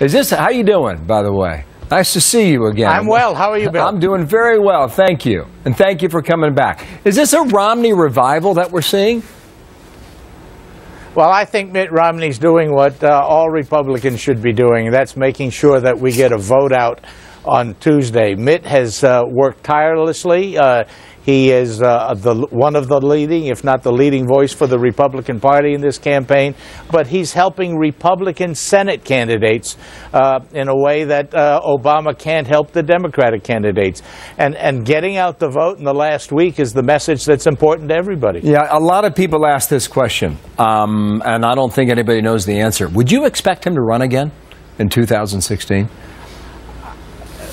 How you doing, by the way? Nice to see you again. I'm well. How are you, Bill? I'm doing very well, thank you. And thank you for coming back. Is this a Romney revival that we're seeing? Well, I think Mitt Romney's doing what all Republicans should be doing, and that's making sure that we get a vote out on Tuesday. Mitt has worked tirelessly. He is one of the leading, if not the leading voice for the Republican Party in this campaign, but he's helping Republican Senate candidates in a way that Obama can't help the Democratic candidates. And getting out the vote in the last week is the message that's important to everybody. Yeah, a lot of people ask this question, and I don't think anybody knows the answer. Would you expect him to run again in 2016?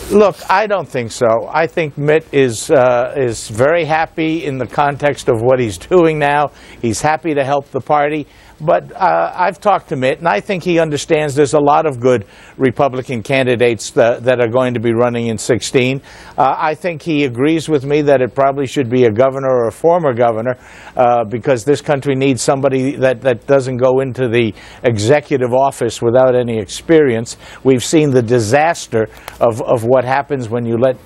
Look, I don't think so. I think Mitt is very happy in the context of what he's doing now. He's happy to help the party. But I've talked to Mitt, and I think he understands there's a lot of good Republican candidates that are going to be running in 16. I think he agrees with me that it probably should be a governor or a former governor because this country needs somebody that doesn't go into the executive office without any experience. We've seen the disaster of what happens when you let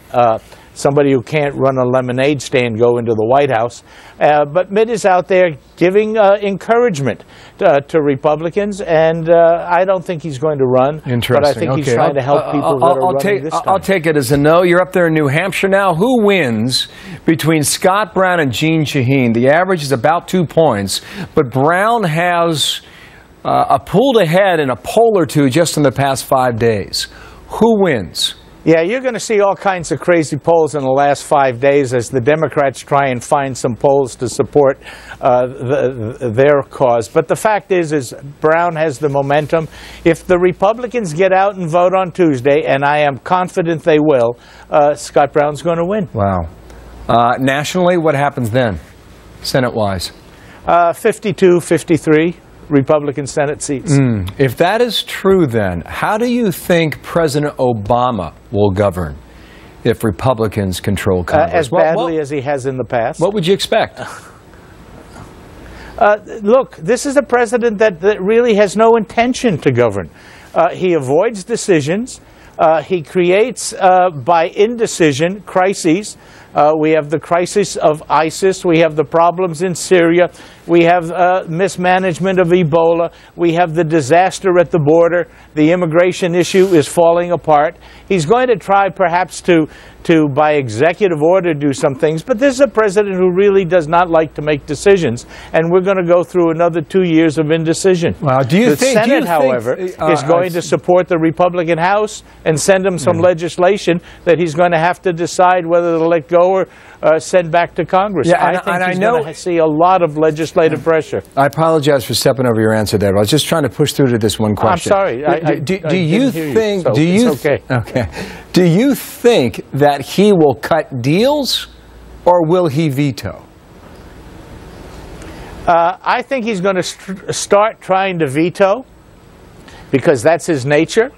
somebody who can't run a lemonade stand go into the White House. But Mitt is out there giving encouragement to Republicans, and I don't think he's going to run. Interesting. But I think he's trying to help people that are running this time. I'll take it as a no. You're up there in New Hampshire now. Who wins between Scott Brown and Jeanne Shaheen? The average is about 2 points, but Brown has pulled ahead in a poll or two just in the past 5 days. Who wins? Yeah, you're going to see all kinds of crazy polls in the last 5 days as the Democrats try and find some polls to support their cause. But the fact is Brown has the momentum. If the Republicans get out and vote on Tuesday, and I am confident they will, Scott Brown's going to win. Wow. Nationally, what happens then, Senate-wise? 52, 53. Republican Senate seats. If that is true, then, how do you think President Obama will govern if Republicans control Congress? As badly as he has in the past. What would you expect? Look, this is a president that really has no intention to govern. He avoids decisions. He creates, by indecision, crises. We have the crisis of ISIS. We have the problems in Syria. We have mismanagement of Ebola. We have the disaster at the border. The immigration issue is falling apart. He's going to try perhaps to by executive order, do some things. But this is a president who really does not like to make decisions. And we're going to go through another 2 years of indecision. The Senate, however, is going to support the Republican House and send him some legislation that he's going to have to decide whether to let go or send back to Congress. Yeah, I think he's going to see a lot of legislative pressure. I apologize for stepping over your answer there, but I was just trying to push through to this one question. I'm sorry. Do you think? It's okay. Okay. Do you think that he will cut deals, or will he veto? I think he's going to start trying to veto, because that's his nature.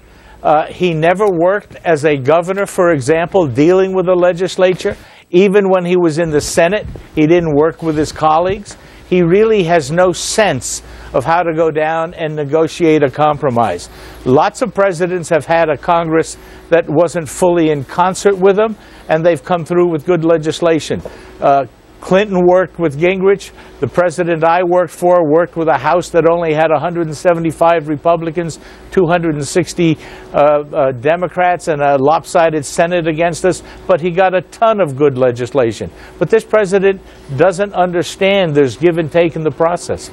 He never worked as a governor, for example, dealing with the legislature. Even when he was in the Senate, he didn't work with his colleagues. He really has no sense of how to go down and negotiate a compromise. Lots of presidents have had a Congress that wasn't fully in concert with them, and they've come through with good legislation. Clinton worked with Gingrich. The president I worked for worked with a House that only had 175 Republicans, 260 Democrats, and a lopsided Senate against us. But he got a ton of good legislation. But this president doesn't understand there's give and take in the process.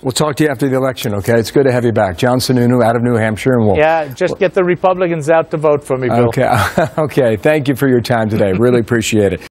We'll talk to you after the election, okay? It's good to have you back. John Sununu out of New Hampshire. And just get the Republicans out to vote for me, Bill. Okay. Okay. Thank you for your time today. Really appreciate it.